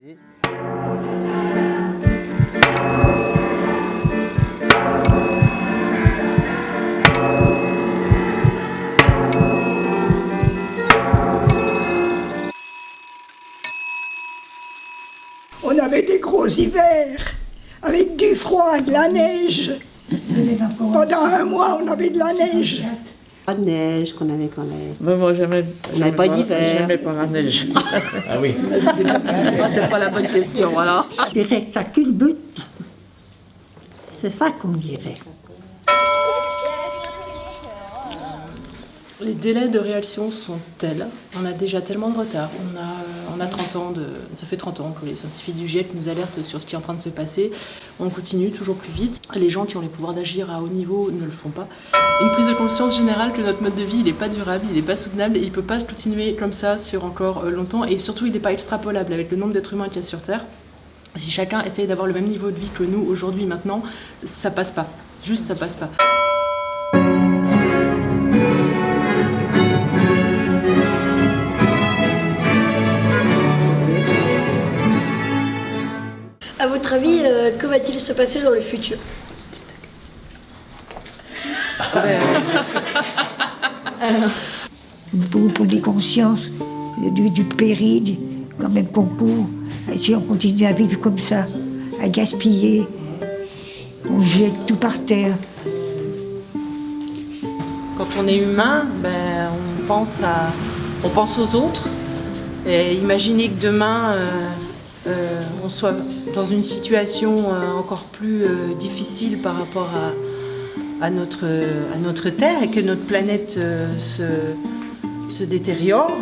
On avait des gros hivers, avec du froid, de la neige. Pendant un mois, on avait de la neige. Pas de neige qu'on avait quand même. Mais moi, j'aimais pas d'hiver. J'aimais pas la neige. Ah oui. C'est pas la bonne question, voilà. Je dirais que ça culbute. C'est ça qu'on dirait. Les délais de réaction sont tels, on a déjà tellement de retard, on a 30 ans, ça fait 30 ans que les scientifiques du GIEC nous alertent sur ce qui est en train de se passer, on continue toujours plus vite, les gens qui ont les pouvoirs d'agir à haut niveau ne le font pas. Une prise de conscience générale que notre mode de vie il n'est pas durable, il n'est pas soutenable, et il ne peut pas se continuer comme ça sur encore longtemps, et surtout il n'est pas extrapolable avec le nombre d'êtres humains qu'il y a sur Terre. Si chacun essaye d'avoir le même niveau de vie que nous aujourd'hui, maintenant, ça passe pas, juste ça passe pas. À votre avis, que va-t-il se passer dans le futur? Pour des consciences du péril, quand même qu'on court, si on continue à vivre comme ça, à gaspiller, on jette tout par terre. Quand on est humain, on pense aux autres. Et imaginez que demain, on soit dans une situation encore plus difficile par rapport à notre Terre et que notre planète se détériore.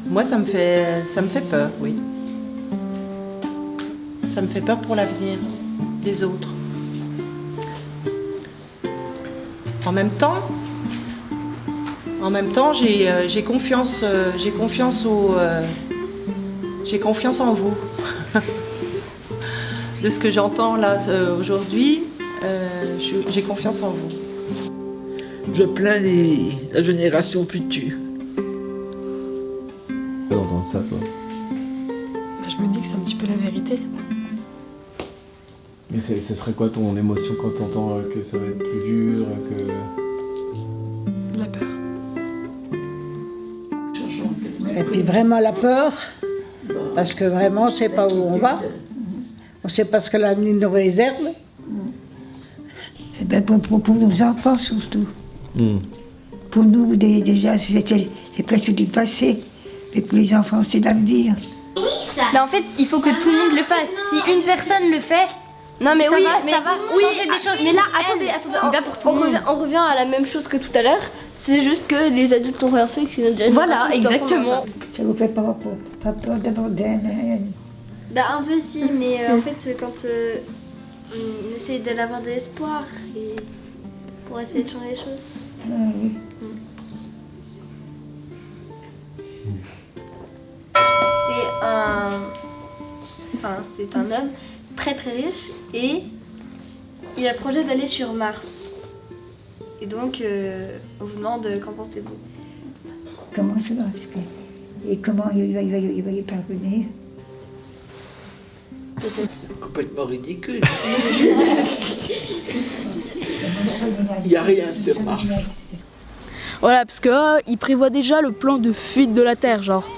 Moi, ça me fait peur, oui. Ça me fait peur pour l'avenir des autres. En même temps, j'ai confiance en vous. De ce que j'entends là aujourd'hui, j'ai confiance en vous. Je plains la génération future. D'entendre ça, toi. Je me dis que c'est un petit peu la vérité. Mais ce serait quoi ton émotion quand t'entends que ça va être plus dur, que... La peur. Et puis vraiment la peur, parce que vraiment on ne sait pas où on va, on ne sait pas ce que l'avenir nous réserve. Et ben pour nos enfants surtout. Pour nous déjà c'est presque du passé, mais pour les enfants c'est l'avenir. Mais en fait, il faut que tout le monde le fasse. Si une personne le fait, non mais ça va changer des choses. Mais là, attendez, on revient à la même chose que tout à l'heure. C'est juste que les adultes n'ont rien fait, que notre génération. Voilà, exactement. Ça vous fait pas peur d'abandonner? Un peu si, mais en fait, quand on essaie d'avoir de l'espoir et pour essayer de changer les choses. Oui. C'est un homme très très riche et il a le projet d'aller sur Mars. Et donc, on vous demande qu'en pensez-vous? Comment ça va? Et comment il va y parvenir? Complètement ridicule. Il n'y a rien sur Mars. Voilà, parce que il prévoit déjà le plan de fuite de la Terre, genre.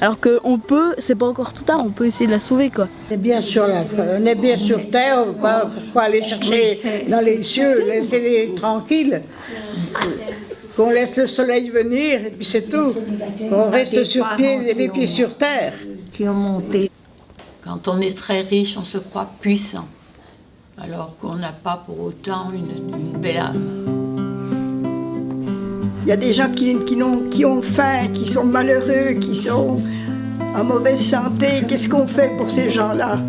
Alors qu'on peut, c'est pas encore tout tard, on peut essayer de la sauver, quoi. On est bien sur Terre, pourquoi aller chercher dans les cieux, laissez-les tranquilles. Qu'on laisse le soleil venir et puis c'est tout. Qu'on reste sur pied, les pieds sur terre. Qui ont monté. Quand on est très riche, on se croit puissant, alors qu'on n'a pas pour autant une belle âme. Il y a des gens qui ont faim, qui sont malheureux, qui sont en mauvaise santé. Qu'est-ce qu'on fait pour ces gens-là?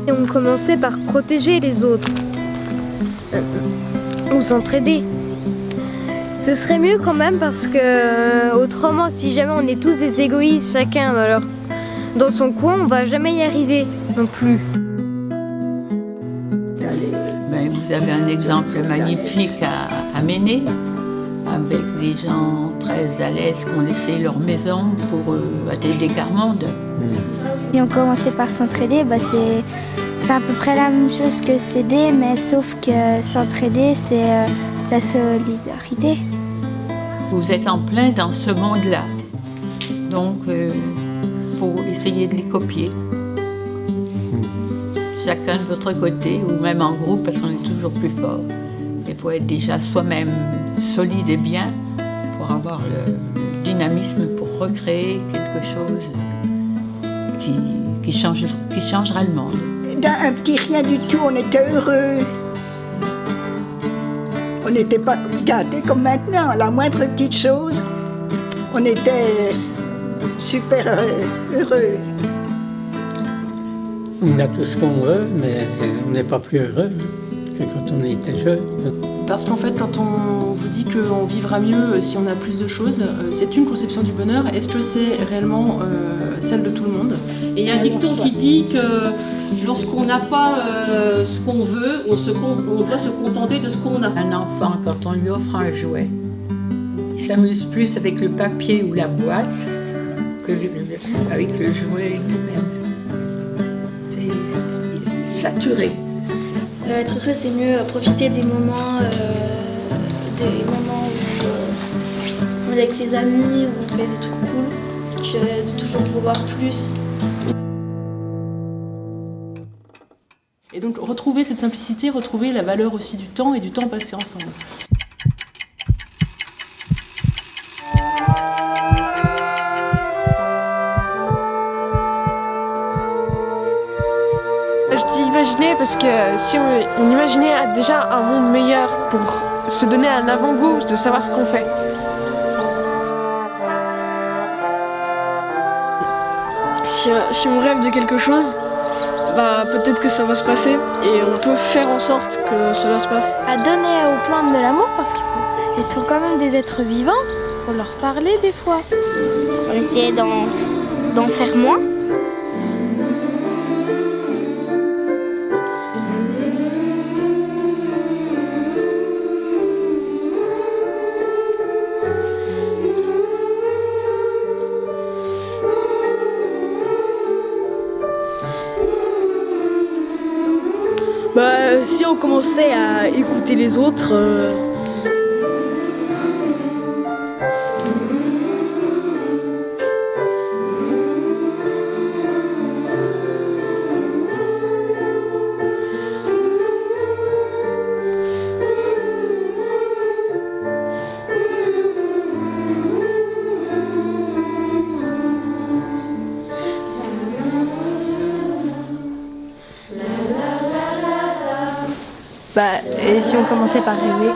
Et on commençait par protéger les autres. Ou s'entraider. Ce serait mieux quand même parce que autrement, si jamais on est tous des égoïstes, chacun dans son coin, on va jamais y arriver non plus. Vous avez un exemple magnifique à Méné, avec des gens très à l'aise qui ont laissé leur maison pour atteindre des Carmondes. Si on commençait par s'entraider, c'est à peu près la même chose que s'aider, mais sauf que s'entraider, c'est la solidarité. Vous êtes en plein dans ce monde-là, donc faut essayer de les copier. Chacun de votre côté, ou même en groupe, parce qu'on est toujours plus fort. Il faut être déjà soi-même solide et bien pour avoir le dynamisme pour recréer quelque chose qui changera le monde. D'un petit rien du tout, on était heureux. On n'était pas gâtés comme maintenant. La moindre petite chose, on était super heureux. On a tout ce qu'on veut, mais on n'est pas plus heureux que quand on était jeune. Parce qu'en fait, quand on vous dit qu'on vivra mieux si on a plus de choses, c'est une conception du bonheur. Est-ce que c'est réellement celle de tout le monde? Et il y a un dicton qui dit que lorsqu'on n'a pas ce qu'on veut, on doit se contenter de ce qu'on a. Un enfant, quand on lui offre un jouet, il s'amuse plus avec le papier ou la boîte que avec le jouet lui-même. C'est saturé. Être heureux, c'est mieux profiter des moments où on est avec ses amis, où on fait des trucs cool, que de toujours vouloir plus. Et donc retrouver cette simplicité, retrouver la valeur aussi du temps et du temps passé ensemble. Je dis imaginer parce que si on imaginait déjà un monde meilleur pour se donner un avant-goût de savoir ce qu'on fait. Si on rêve de quelque chose, peut-être que ça va se passer et on peut faire en sorte que cela se passe. À donner aux plantes de l'amour parce qu'ils sont quand même des êtres vivants, il faut leur parler des fois. On essayait d'en faire moins. Si on commençait à écouter les autres, et si on commençait par rêver.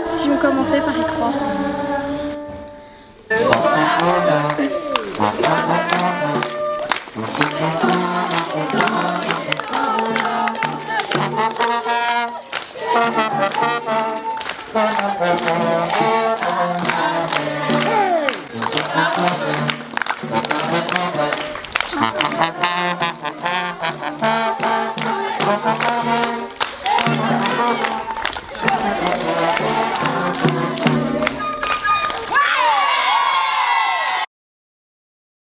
Si on commençait par y croire. Hey!